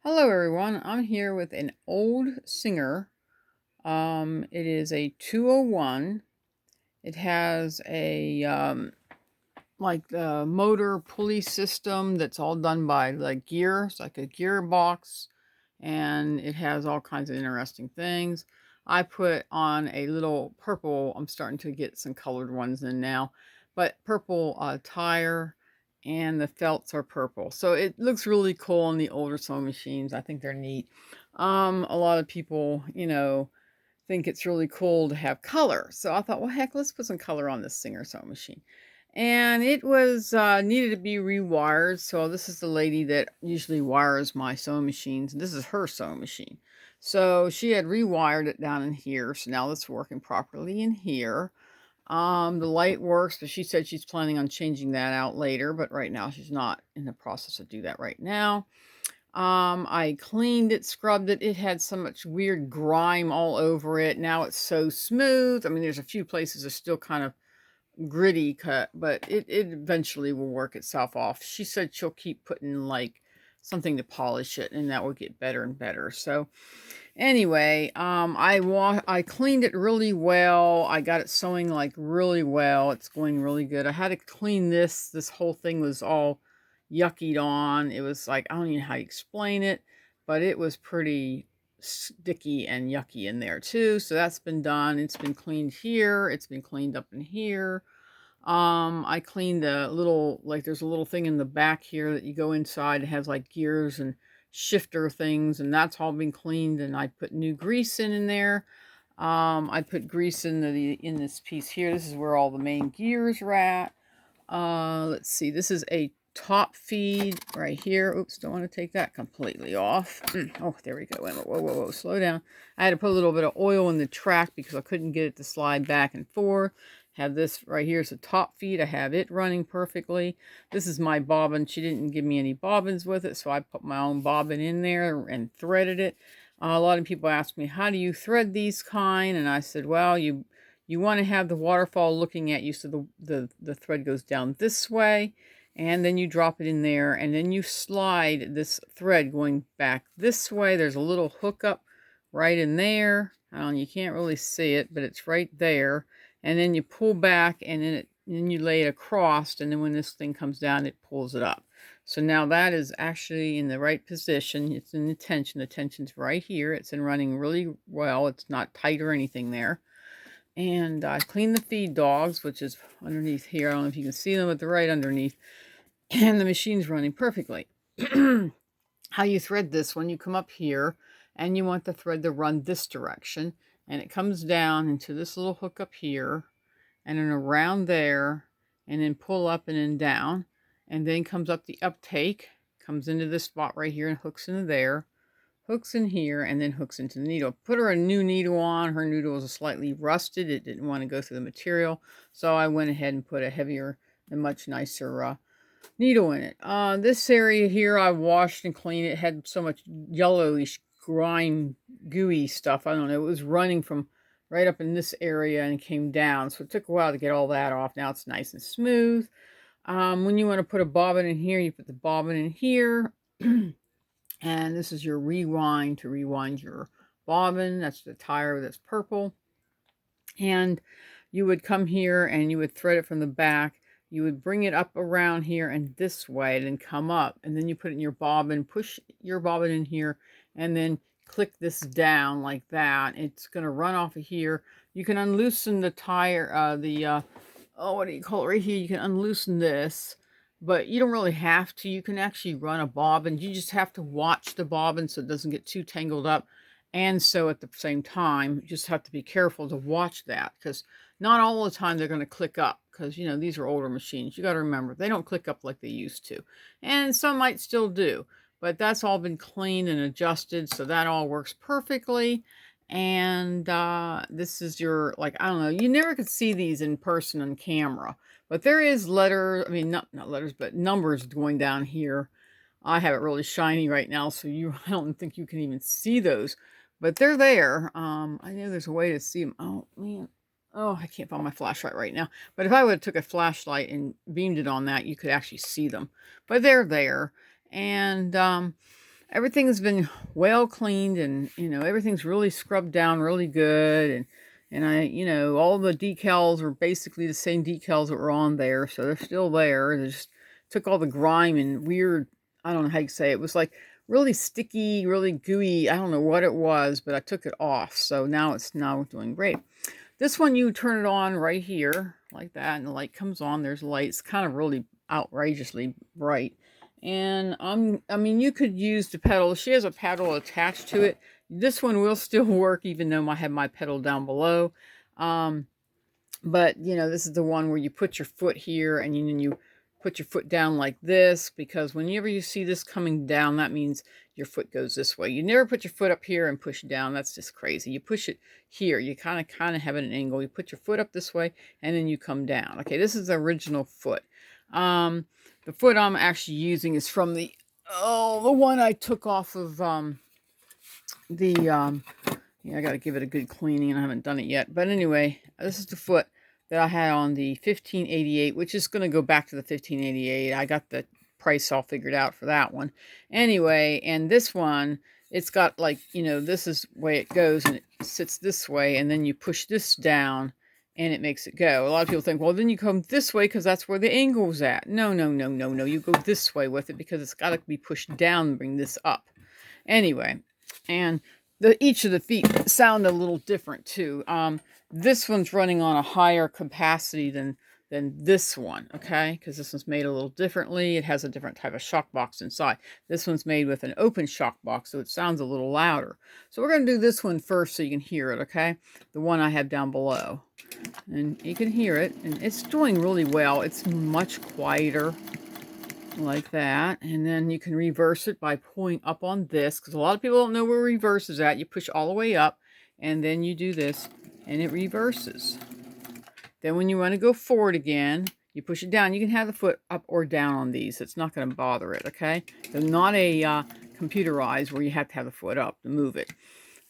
Hello everyone, I'm here with an old Singer. It is a 201. It has a like the motor pulley system that's all done by like gear. It's like a gearbox, and it has all kinds of interesting things. I put on a little purple, I'm starting to get some colored ones in now, but purple tire, and the felts are purple. So it looks really cool on the older sewing machines. I think they're neat. A lot of people, think it's really cool to have color. So I thought, well, heck, let's put some color on this Singer sewing machine. And it was needed to be rewired. So this is the lady that usually wires my sewing machines. This is her sewing machine. So she had rewired it down in here. So now it's working properly in here. The light works, but she said she's planning on changing that out later. But right now she's not in the process of do that right now. I cleaned it, scrubbed it. It had so much weird grime all over it. Now it's so smooth. I mean, there's a few places that are still kind of gritty cut, but it eventually will work itself off. She said she'll keep putting like something to polish it, and that will get better and better. So anyway, I cleaned it really well. I got it sewing like really well. It's going really good. I had to clean this. This whole thing was all yuckied on. It was like, I don't even know how to explain it, but it was pretty sticky and yucky in there too. So that's been done. It's been cleaned here. It's been cleaned up in here. I cleaned the little, like there's a little thing in the back here that you go inside. It has like gears and shifter things, and that's all been cleaned, and I put new grease in there. I put grease in this piece here. This is where all the main gears are at. Let's see. This is a top feed right here. Oops, don't want to take that completely off. Oh, there we go. Wait a minute. Whoa, whoa, whoa. Slow down. I had to put a little bit of oil in the track because I couldn't get it to slide back and forth. Have this right here is a top feed. I have it running perfectly. This is my bobbin. She didn't give me any bobbins with it, so I put my own bobbin in there and threaded it. A lot of people ask me, how do you thread these kind? And I said, well, you want to have the waterfall looking at you, so the thread goes down this way, and then you drop it in there, and then you slide this thread going back this way. There's a little hook up right in there. You can't really see it, but it's right there. And then you pull back, and then you lay it across, and then when this thing comes down, it pulls it up. So now that is actually in the right position. It's in the tension. The tension's right here. It's in running really well. It's not tight or anything there. And I cleaned the feed dogs, which is underneath here. I don't know if you can see them, but they're right underneath. And the machine's running perfectly. How you thread this one, you come up here, and you want the thread to run this direction. And it comes down into this little hook up here, and then around there, and then pull up and then down. And then comes up the uptake, comes into this spot right here and hooks into there. Hooks in here, and then hooks into the needle. Put her a new needle on. Her needle was slightly rusted. It didn't want to go through the material. So I went ahead and put a heavier and much nicer needle in it. This area here I washed and cleaned. It had so much yellowish grime, gooey stuff. I don't know. It was running from right up in this area and came down. So it took a while to get all that off. Now it's nice and smooth. When you want to put a bobbin in here, you put the bobbin in here. And this is your rewind to rewind your bobbin. That's the tire that's purple. And you would come here and you would thread it from the back. You would bring it up around here and this way, and then come up. And then you put it in your bobbin, push your bobbin in here, and then click this down like that. It's going to run off of here. You can unloosen the tire, what do you call it right here? You can unloosen this, but you don't really have to. You can actually run a bobbin. You just have to watch the bobbin so it doesn't get too tangled up. And so at the same time, you just have to be careful to watch that, because not all the time they're going to click up, because, these are older machines. You got to remember, they don't click up like they used to. And some might still do, but that's all been cleaned and adjusted, so that all works perfectly. And this is your, like, I don't know, you never could see these in person on camera, but there is letters, I mean, not letters, but numbers going down here. I have it really shiny right now, so I don't think you can even see those, but they're there. I know there's a way to see them. Oh, man. Oh, I can't find my flashlight right now. But if I would have took a flashlight and beamed it on that, you could actually see them. But they're there. And everything's been well cleaned, and everything's really scrubbed down really good, and I all the decals are basically the same decals that were on there, so they're still there. They just took all the grime and weird, I don't know how you say it. It was like really sticky, really gooey. I don't know what it was, but I took it off, so now it's now doing great. This one, you turn it on right here like that, and the light comes on. There's light. It's kind of really outrageously bright. And I mean, you could use the pedal. She has a pedal attached to it. This one will still work, even though I have my pedal down below. But this is the one where you put your foot here, and you put your foot down like this, because whenever you see this coming down, that means your foot goes this way. You never put your foot up here and push down. That's just crazy. You push it here. You kind of have an angle. You put your foot up this way, and then you come down. Okay, this is the original foot. The foot I'm actually using is from the one I took off of yeah, I got to give it a good cleaning, and I haven't done it yet. But anyway, this is the foot that I had on the 1588, which is going to go back to the 1588. I got the price all figured out for that one. Anyway, and this one, it's got like, this is the way it goes, and it sits this way, and then you push this down, and it makes it go. A lot of people think, well, then you come this way because that's where the angle's at. No, no, no, no, no. You go this way with it because it's got to be pushed down and bring this up. Anyway, and each of the feet sound a little different too. This one's running on a higher capacity than this one, okay? Because this one's made a little differently. It has a different type of shock box inside. This one's made with an open shock box, so it sounds a little louder. So we're going to do this one first so you can hear it, okay? The one I have down below. And you can hear it, and it's doing really well. It's much quieter, like that. And then you can reverse it by pulling up on this, because a lot of people don't know where reverse is at. You push all the way up, and then you do this, and it reverses. Then when you want to go forward again, you push it down. You can have the foot up or down on these. It's not going to bother it, okay? They're not a computerized where you have to have the foot up to move it.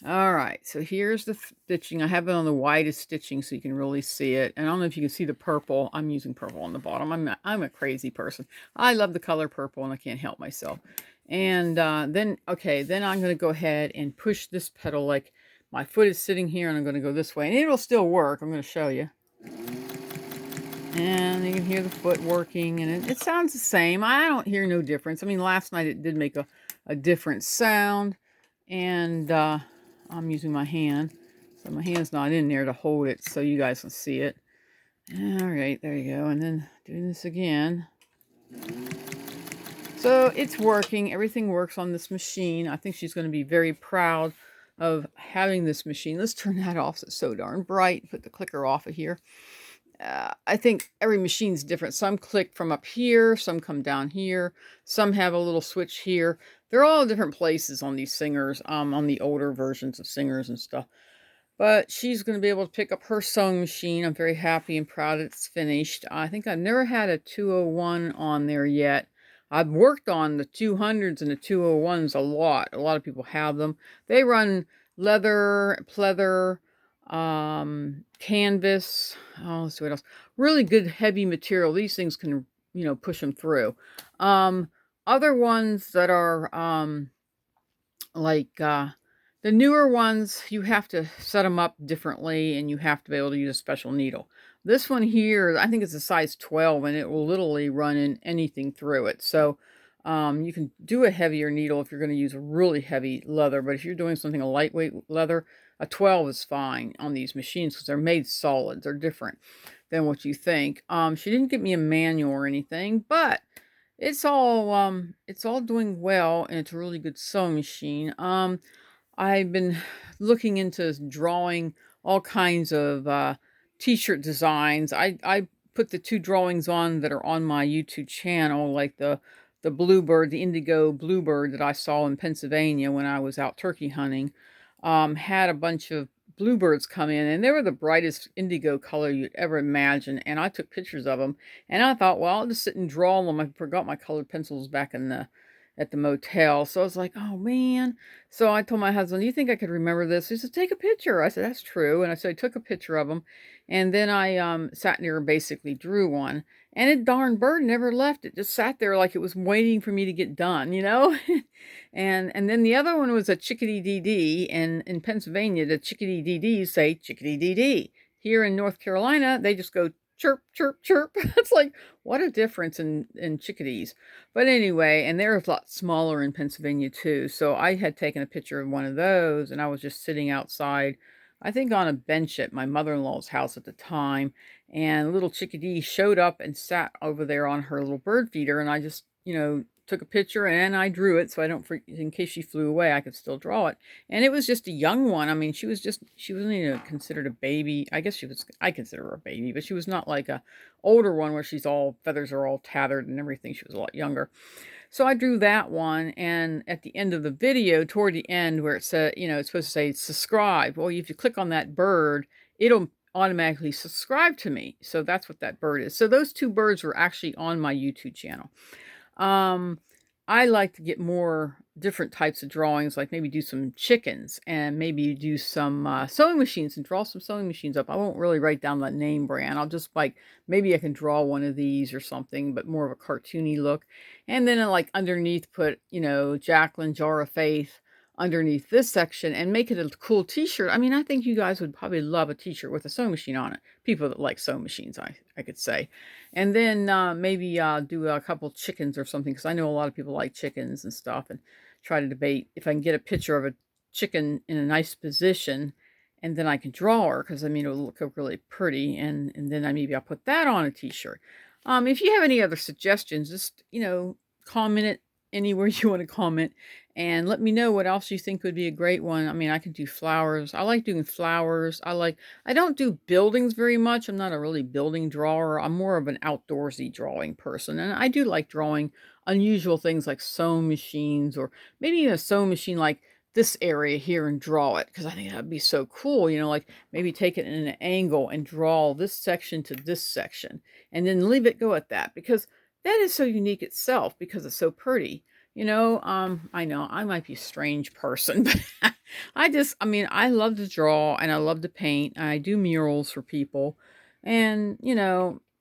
All right, so here's the stitching. I have it on the widest stitching so you can really see it. And I don't know if you can see the purple. I'm using purple on the bottom. I'm a crazy person. I love the color purple, and I can't help myself. And then I'm going to go ahead and push this pedal like my foot is sitting here, and I'm going to go this way. And it'll still work. I'm going to show you. And you can hear the foot working, and it sounds the same. I don't hear no difference. I mean, last night it did make a different sound. And I'm using my hand, so my hand's not in there to hold it so you guys can see it. All right, there you go. And then doing this again. So it's working. Everything works on this machine. I think she's going to be very proud of having this machine. Let's turn that off. It's so darn bright. Put the clicker off of here. I think every machine's different. Some click from up here, some come down here, some have a little switch here. They're all different places on these Singers, on the older versions of Singers and stuff. But she's going to be able to pick up her sewing machine. I'm very happy and proud it's finished. I think I've never had a 201 on there yet. I've worked on the 200s and the 201s a lot. A lot of people have them. They run leather, pleather, canvas. Oh, let's see what else. Really good heavy material. These things can, push them through. Other ones that are the newer ones, you have to set them up differently, and you have to be able to use a special needle. This one here, I think it's a size 12, and it will literally run in anything through it. So you can do a heavier needle if you're going to use a really heavy leather, but if you're doing something a lightweight leather, a 12 is fine on these machines because they're made solid. They're different than what you think. She didn't give me a manual or anything, but it's all doing well, and it's a really good sewing machine. I've been looking into drawing all kinds of t-shirt designs. I put the 2 drawings on that are on my YouTube channel, like the bluebird, the indigo bluebird that I saw in Pennsylvania when I was out turkey hunting. Had a bunch of bluebirds come in, and they were the brightest indigo color you'd ever imagine, and I took pictures of them, and I thought, well, I'll just sit and draw them. I forgot my colored pencils back in the at the motel. So I was like, oh man. So I told my husband, do you think I could remember this? He said, take a picture. I said, that's true. And I said, I took a picture of him. And then I sat near and basically drew one. And it darn bird never left. It just sat there like it was waiting for me to get done, you know? And then the other one was a chickadee dee dee. And in Pennsylvania, the chickadee dee dees say chickadee dee dee. Here in North Carolina, they just go chirp, chirp, chirp. It's like, what a difference in chickadees. But anyway, and they're a lot smaller in Pennsylvania too. So I had taken a picture of one of those and I was just sitting outside, I think on a bench at my mother-in-law's house at the time. And a little chickadee showed up and sat over there on her little bird feeder. And I just, took a picture and I drew it. So I don't, in case she flew away, I could still draw it. And it was just a young one. I mean, she wasn't even considered a baby. I guess I consider her a baby, but she was not like a older one where feathers are all tattered and everything. She was a lot younger. So I drew that one, and at the end of the video, toward the end where it said, it's supposed to say subscribe. Well, if you click on that bird, it'll automatically subscribe to me. So that's what that bird is. So those two birds were actually on my YouTube channel. Um, I like to get more different types of drawings, like maybe do some chickens and maybe do some sewing machines and draw some sewing machines up. I won't really write down the name brand. I'll just maybe I can draw one of these or something, but more of a cartoony look. And then like underneath put, Jacqueline Jar of Faith underneath this section and make it a cool t-shirt. I mean, I think you guys would probably love a t-shirt with a sewing machine on it. People that like sewing machines, I could say. And then maybe do a couple chickens or something, because I know a lot of people like chickens and stuff, and try to debate if I can get a picture of a chicken in a nice position and then I can draw her, because I mean, it'll look really pretty. And then maybe I'll put that on a t-shirt. If you have any other suggestions, just, comment it anywhere you want to comment and let me know what else you think would be a great one. I mean, I could do flowers. I like doing flowers. I don't do buildings very much. I'm not a really building drawer. I'm more of an outdoorsy drawing person. And I do like drawing unusual things like sewing machines, or maybe a sewing machine like this area here and draw it, because I think that'd be so cool. Like maybe take it in an angle and draw this section to this section and then leave it go at that, because that is so unique itself because it's so pretty. I know I might be a strange person, but I love to draw and I love to paint. I do murals for people. And,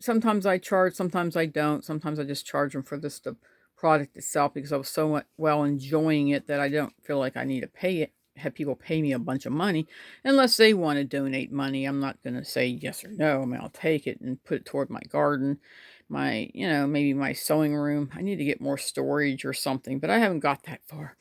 sometimes I charge, sometimes I don't. Sometimes I just charge them for the product itself because I was so well enjoying it that I don't feel like I need to have people pay me a bunch of money unless they want to donate money. I'm not going to say yes or no. I mean, I'll take it and put it toward my garden, maybe my sewing room. I need to get more storage or something, but I haven't got that far.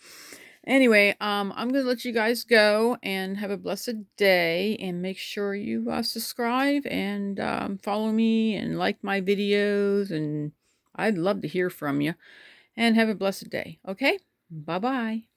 Anyway, I'm going to let you guys go and have a blessed day, and make sure you subscribe and follow me and like my videos, and I'd love to hear from you, and have a blessed day. Okay? Bye-bye.